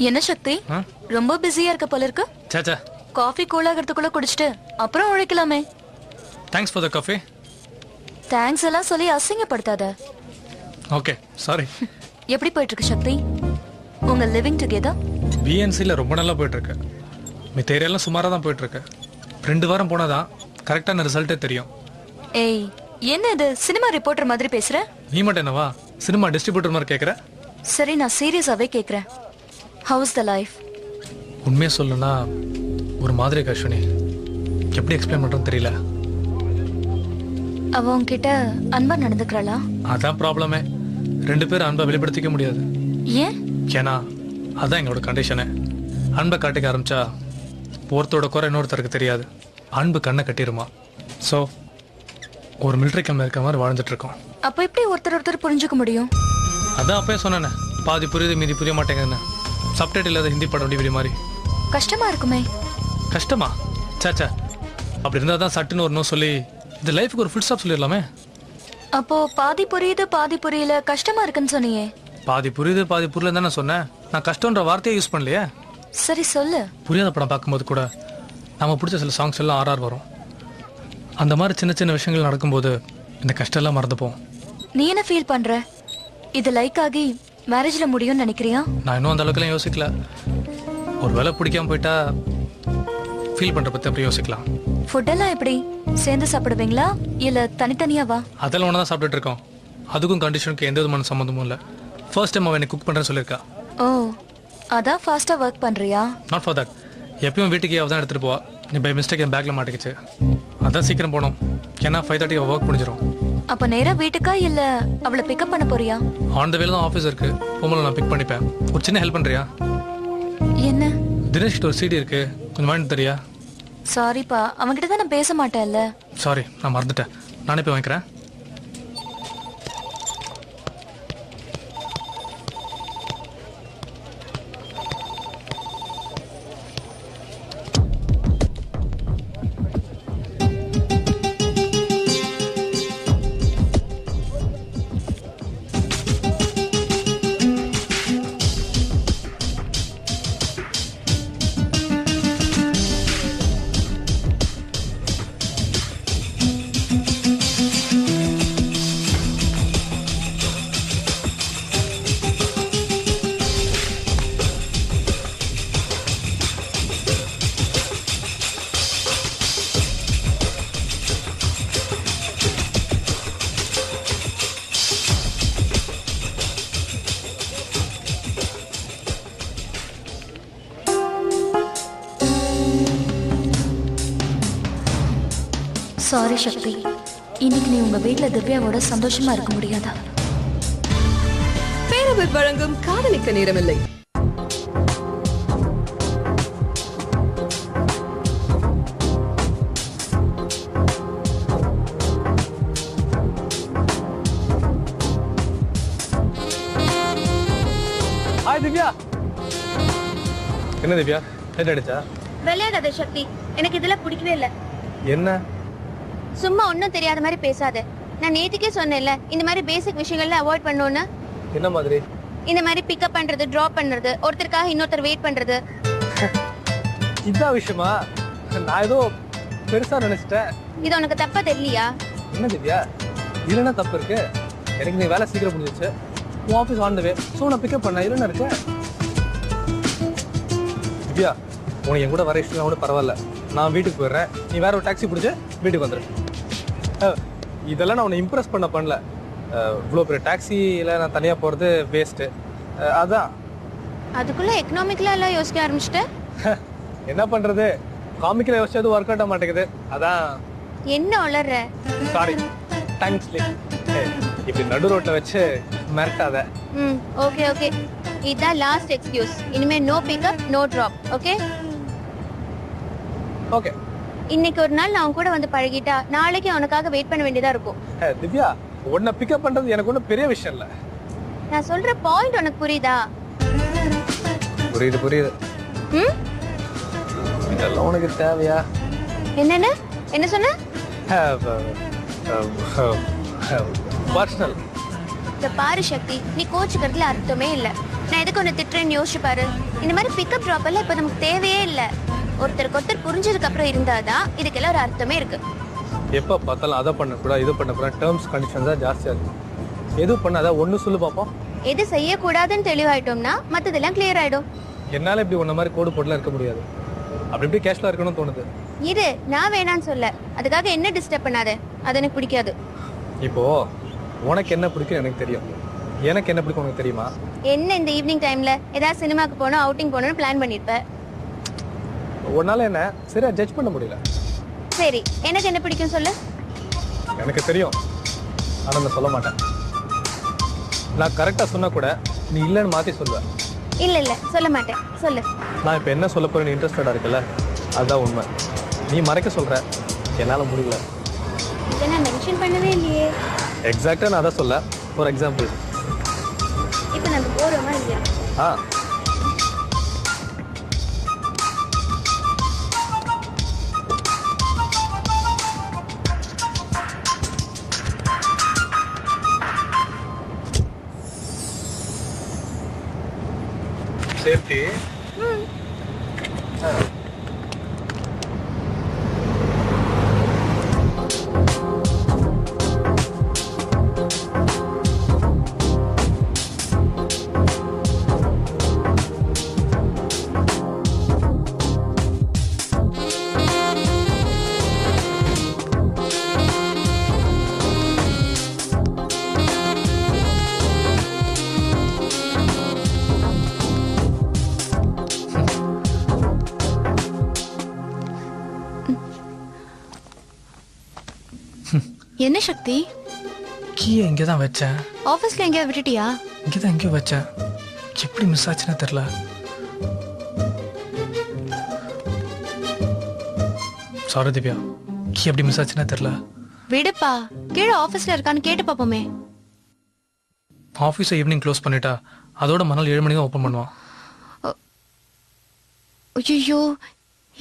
என்ன சக்தி ரொம்ப பிஸியா இருக்க போல இருக்கு. சாச்சா காஃபி கூலாகிறதுக்குள்ள குடிச்சிட்டு அப்புறம் உழைக்கலாமே. Thanks for the coffee. Thanks எல்லாம் சொல்லி அசிங்கப்படுத்தாத. Okay sorry. எப்படி போயிட்டு இருக்கு சக்தி உங்க லிவிங் டுகெதர்? பிஎன்சியில் ரொம்ப நல்லா போயிட்டு இருக்கு. மித்த ஏரியாலாம் சுமாராக தான் போயிட்டு இருக்கு. 2 வாரம் போனாதான் கரெக்டான ரிசல்ட்டே தெரியும். ஏய் என்ன இது சினிமா ரிப்போர்ட்டர் மாதிரி பேசுற? நீ மட்டும் என்னவா சினிமா டிஸ்ட்ரிபியூட்டர் மாதிரி கேட்குற? சரி நான் சீரியஸாவே கேக்குறேன். House the life? உண்மையாக சொல்லணும்னா ஒரு மாதிரி அஸ்வினி, எப்படி எக்ஸ்பிளைன் பண்ணுறதுன்னு தெரியல. அவ உன்கிட்ட அன்பா நடந்துக்கிறாளா? அதான் ப்ராப்ளமே. 2 பேரும் அன்பை வெளிப்படுத்திக்க முடியாது. ஏன்? ஏன்னா அதான் எங்களோட கண்டிஷனு. அன்பை காட்டிக்க ஆரம்பிச்சா ஒருத்தரோட குறை இன்னொருத்தருக்கு தெரியாது. அன்பு கண்ணை கட்டிருமா. ஸோ ஒரு மிலிட்ரி கேம்ப்ல இருக்க மாதிரி வாழ்ந்துட்டு இருக்கோம். அப்ப எப்படி ஒருத்தர் புரிஞ்சுக்க முடியும்? அதான் அப்பயே சொன்னேனே, பாதி புரியுது மீதி புரிய மாட்டேங்குதுன்னு. சப்டைட்டில் இல்லாத ஹிந்தி படம் டிவிடி மாதிரி. கஷ்டமா இருக்குமே. கஷ்டமா? சாச்சா அப்படி இருந்தால் தான் சட்டுன்னு ஒரு நோ சொல்லி இந்த லைஃபுக்கு ஒரு ஃபுல் ஸ்டாப் சொல்லிடலாமே. அப்போ பாதி புரியுது பாதி புரியல கஷ்டமா இருக்குன்னு சொன்னியே. பாதி புரியுது பாதி புரியலன்னு தானே சொன்னேன். நான் கஷ்டன்ற வார்த்தையை யூஸ் பண்ணலையே. சரி சொல்லு. புரியாத படம் பார்க்கும்போது கூட நம்ம பிடிச்ச சில சாங்ஸ் எல்லாம் ஆர்ஆர் வரும். அந்த மாதிரி சின்ன சின்ன விஷயங்கள் நடக்கும்போது இந்த கஷ்டம் எல்லாம் மறந்துப்போம். நீ என்ன ஃபீல் பண்ற? இது லைக் ஆகி மேரேஜ்ல முடியும்னு நினைக்கிறியா? நான் இன்னும் அந்த அளவுக்குலாம் யோசிக்கல. ஒரு வேலை பிடிக்காம போயிட்டா ஃபீல் பண்ற பத்தி அப்படி யோசிக்கலாம். ஃபுட் எல்லாம் எப்படி சேர்ந்து சாப்பிடுவீங்களா இல்ல தனித்தனியாவா? அதெல்லாம் ஒன்றா தான் சாப்பிட்டுட்டு இருக்கோம். அதுக்கும் கண்டிஷனுக்கு எந்த விதமான சம்மந்தமும் இல்லை. ஃபர்ஸ்ட் டைம் அவன் எனக்கு குக் பண்ணுறேன்னு சொல்லியிருக்கா. ஓ அதான் ஃபாஸ்டா ஒர்க் பண்றியா? Not for that. எப்பயும் வீட்டுக்கு அவள் தான் எடுத்துகிட்டு போவா. நீ பை மிஸ்டேக் என் பேக்கில் மாட்டிக்கிச்சு. அதான் சீக்கிரம் போனோம். ஏன்னா 5:30 ஒர்க் முடிஞ்சிடும். அப்ப நேரா வீட்டுக்கா இல்ல அவளை பிக்கப் பண்ண போறியா? ஆன் த வேல தான் ஆஃபீஸ் இருக்கு. போகும்போது நான் பிக் பண்ணிப்பேன். ஒரு சின்ன ஹெல்ப் பண்ணுறியா? என்ன? தினேஷ் கிட்ட ஒரு CD இருக்கு, கொஞ்சம் வாங்கிட்டு தரியா? சாரிப்பா, அவன்கிட்ட தான் நான் பேச மாட்டேன்ல. சாரி, நான் மறந்துட்டேன். நானே போய் வாங்கிக்கிறேன். சாரி சக்தி, இன்னைக்கு நீ உங்க வீட்டுல திவ்யாவோட சந்தோஷமா இருக்க முடியாதா? பேரவர் வழங்கும் காதலிக்க நேரமில்லை. ஹாய் திவ்யா. என்ன திவ்யா லேட் ஆயிடுச்சா? விளையாடாத சக்தி, எனக்கு இதெல்லாம் பிடிக்கவே இல்ல. என்ன சும்மா ஒன்னும் தெரியாத மாதிரி பேசாத. நான் நேத்துக்கே சொன்னேன்ல இந்த மாதிரி பேசிக் விஷயங்கள்ல அவாய்ட் பண்ணணும்னு. என்ன மாதிரி? இந்த மாதிரி பிக்கப் பண்றது, டிராப் பண்றது, ஒருத்தருக்காக இன்னொருத்தர் வெயிட் பண்றது. இதான் விஷயமா? நான் ஏதோ பெருசா நினைச்சிட்டேன். இது உனக்கு தப்பா தெரியலையா? என்ன திவ்யா இதுல என்ன தப்பு இருக்கு? எனக்கு நீ வேலை சீக்கிரம் முடிஞ்சிச்சு. உன் office on the way. So நான் பிக்கப் பண்ண இதுல என்ன இருக்கு? திவ்யா உனக்கு என் கூட வர இஷ்டம் கூட பரவாயில்ல. நான் வீட்டுக்கு போயிடுறேன். நீ வேற ஒரு டாக்ஸி பிடிச்சி வீட்டுக்கு வந்துடு. இதெல்லாம் நான் உன்னை இம்ப்ரெஸ் பண்ணல. இவ்வளோ பெரிய டாக்ஸியில் நான் தனியாக போகிறது வேஸ்ட்டு. அதான். அதுக்குள்ள எக்கனாமிக்கலா எல்லாம் யோசிக்க ஆரம்பிச்சிட்டேன். என்ன பண்ணுறது, காமிக்கல யோசிச்சது ஒர்க் அவுட் மாட்டேங்குது. அதான். என்ன வளர்ற? Sorry, thanks. இப்படி நடு ரோட்டில் வச்சு மிரட்டாத. ஓகே ஓகே, இதுதான் லாஸ்ட் எக்ஸ்கியூஸ். இனிமே no pickup no drop. Okay okay. இன்னைக்கு ஒரு நாள் நான் கூட வந்து பழகிட்டா நாளைக்கு அவனுக்காக வெயிட் பண்ண வேண்டியதா இருக்கும். திவ்யா உன்னை பிக்கப் பண்றது எனக்கு ஒன்றும் பெரிய விஷயம் இல்லை. நான் சொல்ற பாயிண்ட் உனக்கு புரியுதா? புரியுது புரியுது. இதெல்லாம் உனக்கு தேவையா? என்னன்னு என்ன சொன்ன? பர்சனல். இந்த பாரு சக்தி, நீ கோச்சுக்கிறதுல அர்த்தமே இல்ல. நான் எதுக்கு ஒன்று திட்டுறேன்னு யோசிச்சு பாரு. இந்த மாதிரி பிக்கப் ட்ராப் எல்லாம் இப்போ நமக்கு தேவையே இல்லை. ஒருத்தருக்கு ஒருத்தர் புரிஞ்சதுக்கு அப்புறம் இருந்தாதான் இதுக்கெல்லாம் ஒரு அர்த்தமே இருக்கு. எப்போ பார்த்தாலும் அதை பண்ணக்கூடாது இது பண்ணக்கூடாது டேர்ம்ஸ் கண்டிஷன்ஸ் தான் ஜாஸ்தியாக இருக்கு. எது பண்ணாத ஒன்று சொல்லு பார்ப்போம். எது செய்யக்கூடாதுன்னு தெளிவாயிட்டோம்னா மற்றதெல்லாம் கிளியர் ஆயிடும். என்னால் இப்படி ஒன்றை மாதிரி கோடு போட்டுலாம் இருக்க முடியாது. அப்படி இப்படி கேஷ்லாம் இருக்கணும்னு தோணுது. இது நான் வேணான்னு சொல்ல, அதுக்காக என்ன டிஸ்டர்ப் பண்ணாத. அது எனக்கு பிடிக்காது. இப்போ உனக்கு என்ன பிடிக்கும் எனக்கு தெரியும், எனக்கு என்ன பிடிக்கும் உனக்கு தெரியுமா? என்ன இந்த ஈவினிங் டைம்ல ஏதாவது சினிமாக்கு போகணும் அவுட்டிங் போகணும்னு பிளான் பண்ணிருப்ப. உன்னால என்ன சரியா ஜட்ஜ் பண்ண முடியல. சரி, எனக்கு என்ன பிடிக்கும் சொல்லு. எனக்கு தெரியும், ஆனால் நான் சொல்ல மாட்டேன். நான் கரெக்டாக சொன்னா கூட நீ இல்லைன்னு மாற்றி சொல்லுவேன். இல்ல இல்ல சொல்ல மாட்டேன், சொல்லு. நான் இப்போ என்ன சொல்ல போறேன்னு இன்ட்ரெஸ்டடாக இருக்குல்ல, அதுதான் உண்மை. நீ மறைக்க சொல்ற, என்னால் முடியல. இதை நான் மென்ஷன் பண்ணவே இல்லையே. எக்ஸாக்டாக நான் அதான் சொல்ல. ஃபார் எக்ஸாம்பிள், இப்போ நம்ம போறோமா இல்லையா? ஆ சேஃப்டி. என்ன சக்தி? கீயை இங்கே தான் வச்சேன். ஆபீஸ்ல எங்கேயாவது விட்டுட்டியா? இங்கே தான் எங்கேயோ வச்சேன். எப்படி மிஸ் ஆச்சுன்னு தெரில. சாரி திவ்யா, கீ எப்படி மிஸ் ஆச்சுன்னு தெரில. விடுப்பா, கீழே ஆபீஸ்ல இருக்கான்னு கேட்டு பாப்போமே. ஆஃபீஸை ஈவினிங் க்ளோஸ் பண்ணிட்டா அதோட மறுநாள் 7 மணிக்கு தான் ஓப்பன் பண்ணுவான். ஐயோ,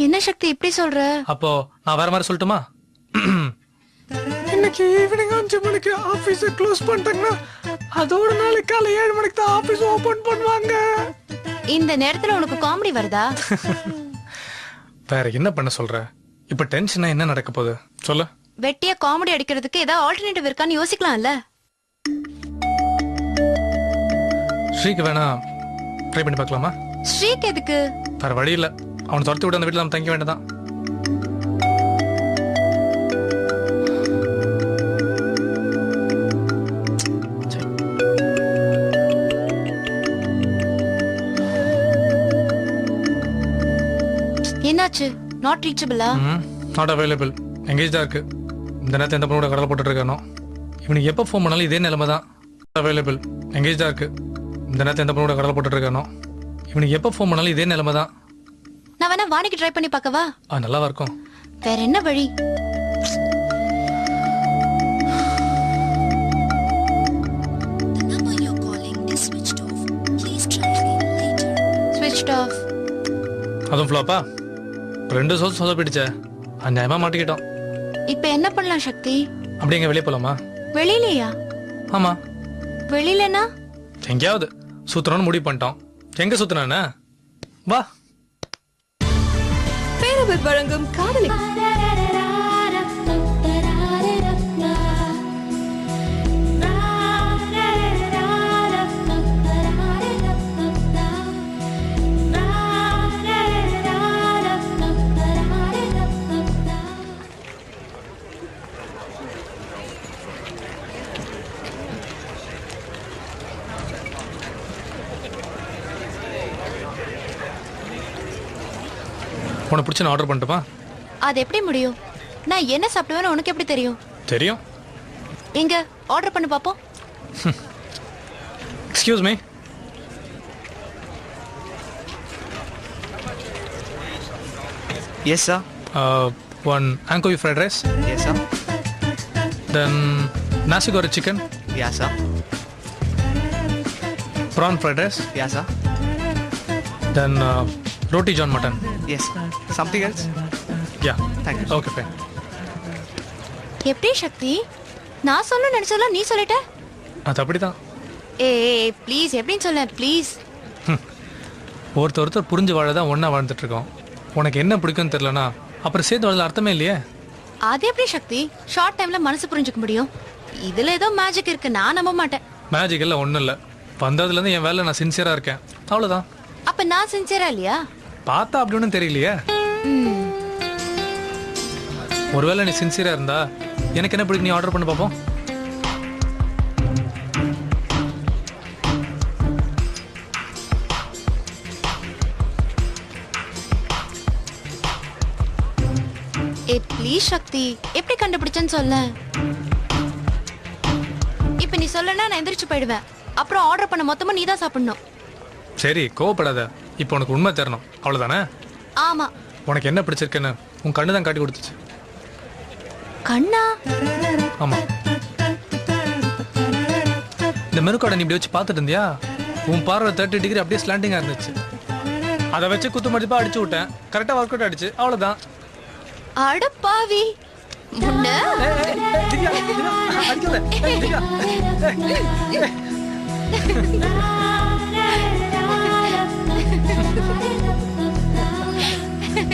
என்ன சக்தி இப்படி சொல்ற? அப்போ நான் வேற மாதிரி சொல்லட்டுமா? இன்னைக்கு ஈவினிங் 5 மணிக்கு ஆஃபீஸை க்ளோஸ் பண்ணிட்டாங்கன்னா அதோட நாளைக்கு காலை 7 மணிக்கு தான் ஆஃபீஸ் ஓப்பன் பண்ணுவாங்க. இந்த நேரத்துல உனக்கு காமெடி வருதா? வேற என்ன பண்ண சொல்ற? இப்ப டென்ஷனா என்ன நடக்க போகுது சொல்லு. வெட்டிய காமெடி அடிக்கிறதுக்கு ஏதாவது ஆல்டர்னேட்டிவ் இருக்கான்னு யோசிக்கலாம்ல. ஸ்ரீக்கு வேணா ட்ரை பண்ணி பார்க்கலாமா? ஸ்ரீக்கு எதுக்கு? வேற வழி இல்ல, அவனை துரத்தி விட்டு அந்த வீட்டுல நம்ம தங்க வேண்டியதான். என்னாச்சு? நாட் ரீச்சபிளா? நாட் அவைலபிள், எங்கேஜ் தான் இருக்கு. இந்த நேரத்தில் எந்த பொண்ணோட கடலை போட்டுட்டு இருக்கானோ. இவனுக்கு எப்போ ஃபோன் பண்ணாலும் இதே நிலைமை தான். அவைலபிள், எங்கேஜ் தான் இருக்கு. இந்த நேரத்தில் எந்த பொண்ணோட கடலை போட்டுட்டு இருக்கானோ. இவனுக்கு எப்போ ஃபோன் பண்ணாலும் இதே நிலைமை தான். நான் வேணா வாணிக்கு ட்ரை பண்ணி பார்க்கவா? நல்லாவா இருக்கும். வேற என்ன வழி? Switched off. அதுவும் ஃப்ளாப்பா? 2 சோல் சொதப்பிடுச்சே, அநியாயமா மாட்டிக்கிட்டோம். இப்ப என்ன பண்ணலாம் சக்தி? அப்படி எங்க வெளியே போலாமா? வெளியிலயா? ஆமா. வெளியிலனா? எங்கேயாவது சுத்தணும்னு முடிவு பண்ணிட்டோம். எங்க சுத்தனா? வா. பேரவர் வழங்கும் காதலி உனக்கு பிடிச்ச ஆர்டர் பண்ணிட்டுமா? அது எப்படி முடியும்? நான் என்ன சாப்பிடுவேன்னு உனக்கு எப்படி தெரியும்? தெரியும். எங்க ஆர்டர் பண்ணி பாப்போம். Excuse me. Yes, sir. One anchovy fried rice. Yes, sir. Then nasi goreng chicken. Yeah, sir. Prawn fried rice. Yeah, sir. Then roti john mutton. Yes. Something else? Yeah. Thank you. Okay, fine. எப்படி சக்தி? நான் சொல்ல நினைச்சல நீ சொல்லிட்ட. அது அப்படிதான். ஏய் please எப்படின்னு சொல்ல ப்ளீஸ். ஒருத்தர் புரிஞ்சு வாழ தான் ஒன்றா வாழ்ந்துட்டு இருக்கோம். உனக்கு என்ன பிடிக்கும்னு தெரியலனா அப்புறம் சேர்த்து வாழல அர்த்தமே இல்லையே. அது எப்படி சக்தி ஷார்ட் டைம்ல மனசு புரிஞ்சுக்க முடியும்? இதுல ஏதோ மேஜிக் இருக்கு, நான் நம்ப மாட்டேன். மேஜிக் எல்லாம் ஒன்றும் இல்லை. வந்ததுலேருந்து என் வேலை நான் சின்சியராக இருக்கேன், அவ்வளோதான். அப்ப நான் சின்சியரா இல்லையா? பார்த்தா அப்படி ஒன்றும் தெரியலையே. ஒருவேளை நீ சின்சியராக இருந்தா எனக்கு என்ன பிடிக்கும், நீ ஆர்டர் பண்ணி பார்ப்போம். ப்ளீஸ் சக்தி, எப்படி கண்டுபிடிச்சேன்னு சொல்ல. இப்ப நீ சொல்லனா நான் எந்திரிச்சு போயிடுவேன். அப்புறம் ஆர்டர் பண்ண மொத்தமா நீ தான் சாப்பிடணும். சரி, கோவப்படாத. இப்போ உனக்கு உண்மை தரணும், அவ்வளோதானே? ஆமா. உனக்கு என்ன பிடிச்சிருக்குன்னு உன் கண்ணு தான் காட்டி கொடுத்துச்சு. கண்ணா? ஆமா. இந்த மெனு கார்டை நீ இப்படி வச்சு பார்த்துட்டு இருந்தியா? உன் பார்வை 30 டிகிரி அப்படியே ஸ்லாண்டிங்காக இருந்துச்சு. அதை வச்சு குத்து மடிப்பா அடிச்சு விட்டேன், கரெக்டாக ஒர்க் அவுட் ஆயிடுச்சு, அவ்வளோதான். அட பாவி, முன்ன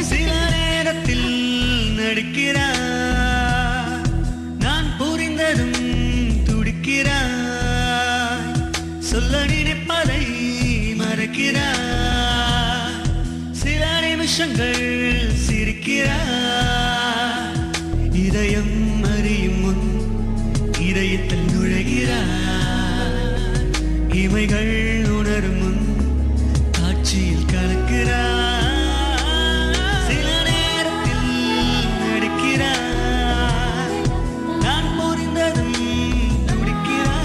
சில நேரத்தில் நடிக்கிறார், நான் புரிந்ததும் துடிக்கிறார், சொல்ல நினைப்பதை மறக்கிறார், சில நிமிஷங்கள் சிரிக்கிறார், இதயம் அறியும் முன் இதயத்தில் நுழைகிறார், இமைகள் உணரும் முன் காட்சியில் கலக்கிறார், சில நேரத்தில் நடிக்கிறார், நான் புரிந்ததும் துடிக்கிறார்.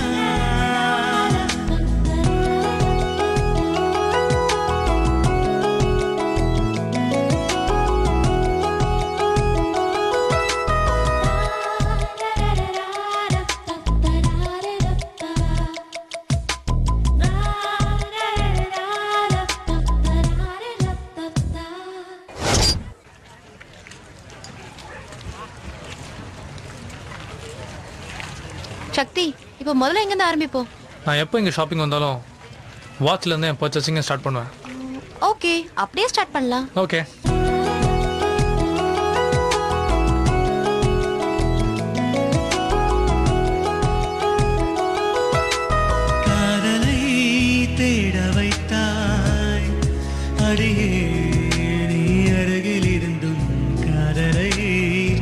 சக்தி, இப்ப முதல்ல எங்க இருந்து ஆரம்பிப்போம்? நான் எப்போ இங்கே ஷாப்பிங் வந்தாலும் வாட்ச்லேருந்து என் பர்ச்சேசிங்கை ஸ்டார்ட் பண்ணுவேன். ஓகே, அப்படியே ஸ்டார்ட் பண்ணலாம். ஓகே. காதலை தேட வைத்தாய் அடியே, நீ அருகில் இருந்தும் காதலை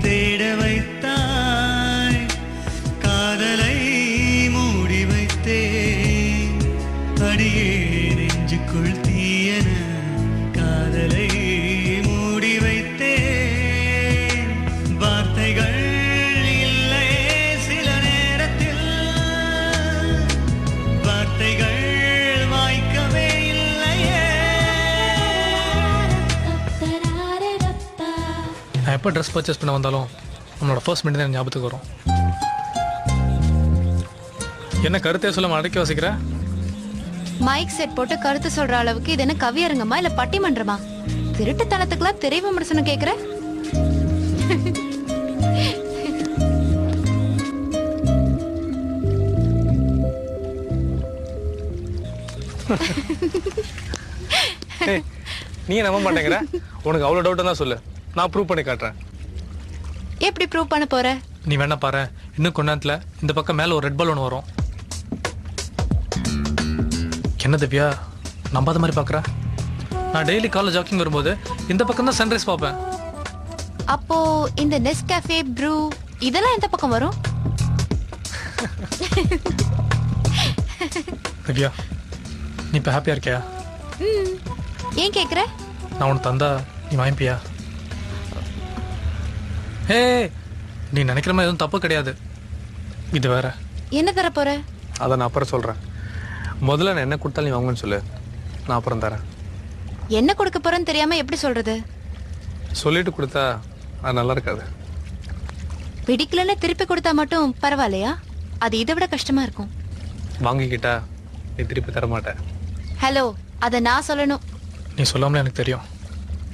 தேட வைத்தாய், காதலை மூடி வைத்தேன் அடியே, நெஞ்சுக்குள் தீயன காதலை மூடி வைத்தேன், வார்த்தைகள் இல்லையே சில நேரத்தில், வார்த்தைகள் வாய்க்கவே இல்லையே. நான் எப்போ ட்ரெஸ் பர்ச்சேஸ் பண்ண வந்தாலும் நம்மளோட ஃபர்ஸ்ட் மீட்டிங் தான் ஞாபகத்துக்கு வரும். என்ன கருத்தே சொல்ல அடக்கி வசிக்கிற? மைக் செட் போட்டு கருத்து சொல்ற அளவுக்கு இது என்ன கவியரங்கமா இல்ல பட்டிமன்றமா? திருட்டுத்தனத்துக்குலாம் திரை விமர்சனம் கேக்குற? நீ நம்ப மாட்டேங்கிற? உனக்கு அவ்வளோ டவுட் தான் சொல்லு, நான் ப்ரூவ் பண்ணி காட்டுறேன். எப்படி ப்ரூவ் பண்ண போற? நீ வேணா பாரு, இன்னும் கொஞ்ச நேரத்தில் இந்த பக்கம் மேலே ஒரு ரெட் பலூன் வரும். என்ன திவ்யா, நம்பாத மாதிரி பார்க்குற? நான் டெய்லி காலேஜ் ஜாக்கிங் வரும்போது இந்த பக்கம் தான் சன்ரைஸ் பார்ப்பேன். அப்போ இந்த நெஸ்கேஃபே ப்ரூ இதெல்லாம் எந்த பக்கம் வரும்? திவ்யா, நீ இப்போ ஹாப்பியாக இருக்கியா? ஏன் கேக்குற? நான் உனக்கு தந்தா நீ வாங்கிப்பியா? ஹே, நீ நினைக்கிற மாதிரி எதுவும் தப்பு கிடையாது. இது வேற. என்ன தர போற? அதை நான் அப்புறம் சொல்கிறேன். முதல்ல நான் என்ன கொடுத்தாலும் நீ வாங்கன்னு சொல்லு, நான் அப்புறம் தரேன். என்ன கொடுக்க போறேன்னு தெரியாம எப்படி சொல்றது? சொல்லிட்டு கொடுத்தா அது நல்லா இருக்காது. பிடிக்கலன்னு திருப்பி கொடுத்தா மட்டும் பரவாயில்லையா? அது இதை விட கஷ்டமா இருக்கும். வாங்கிக்கிட்டா நீ திருப்பி தர மாட்டேன். ஹலோ, அத நான் சொல்லணும். நீ சொல்லாமலே எனக்கு தெரியும்.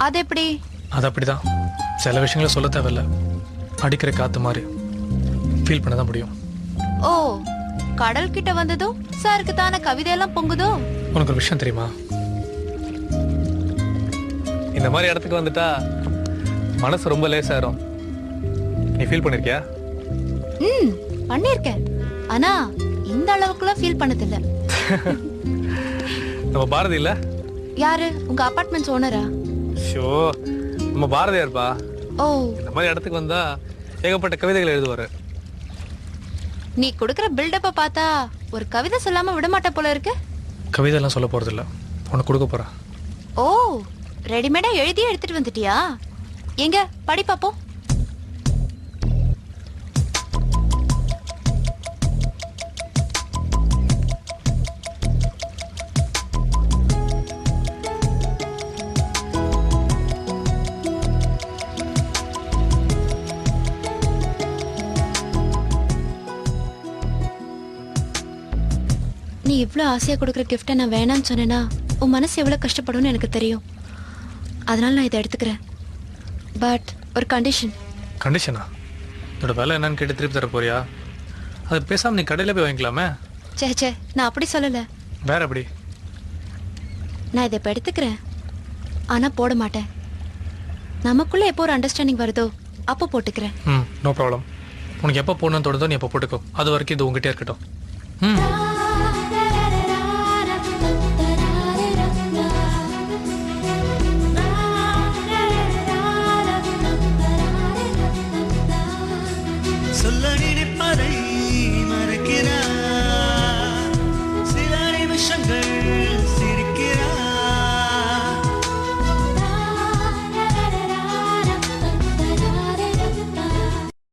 அது எப்படி? அது அப்படிதான். சில விஷயங்களை சொல்ல தேவையில்ல, அடிக்கிற காத்து மாதிரி ஃபீல் பண்ண தான் முடியும். ஓ, கடல் கிட்ட வந்ததும் சாருக்கு தான கவிதையெல்லாம் பொங்குதோ? உனக்கு ஒரு விஷயம் தெரியுமா? இந்த மாதிரி இடத்துக்கு வந்துட்டா மனசு ரொம்ப லேசாயிரும். நீ ஃபீல் பண்ணிருக்கியா? ம் பண்ணிருக்கேன். ஆனா இந்த அளவுக்குலாம் ஃபீல் பண்ணதில்ல. நம்ம பாரதி இல்ல? யாரு? உங்க அபார்ட்மெண்ட்ஸ் ஓனரா? ஷோ, நம்ம பாரதியார்ப்பா. ஓ, இந்த மாதிரி இடத்துக்கு வந்தா ஏகப்பட்ட கவிதைகள் எழுதுவாரு. நீ கொடுக்கற பில்டப்ப பார்த்தா ஒரு கவிதை சொல்லாம விட மாட்ட போல இருக்கு. கவிதைலாம் சொல்ல போறது இல்ல, உனக்கு கொடுக்க போறேன். ஓ, ரெடிமேடா எழுதி எடுத்துட்டு வந்துட்டியா? எங்க படி பாப்போம். நீ இவ்ளோ ஆசையா கொடுக்குற கிஃப்ட்டை நான் வேணான்னு சொன்னேன்னா உன் மனசு எவ்வளவு கஷ்டப்படும்னு எனக்கு தெரியும். அதனால நான் இதை எடுத்துக்கிறேன். பட் ஒரு கண்டிஷன். கண்டிஷனா? இதோட வேலை என்னன்னு கேட்டு திருப்பி தர போறியா? அது பேசாம நீ கடையில போய் வாங்கிக்கலாமே. சே நான் அப்படி சொல்லல. வேற எப்படி? நான் இதை இப்போ எடுத்துக்கிறேன், ஆனா போட மாட்டேன். நமக்குள்ள எப்போ ஒரு அண்டர்ஸ்டாண்டிங் வருதோ அப்போ போட்டுக்கிறேன். No problem. உனக்கு எப்போ போடணும்னு தோணுதோ நீ எப்போ போட்டுக்கோ. அது வரைக்கும் இது உங்ககிட்டே இருக்கட்டும். சொல்ல நினைப்பதை மறக்கிறாய்.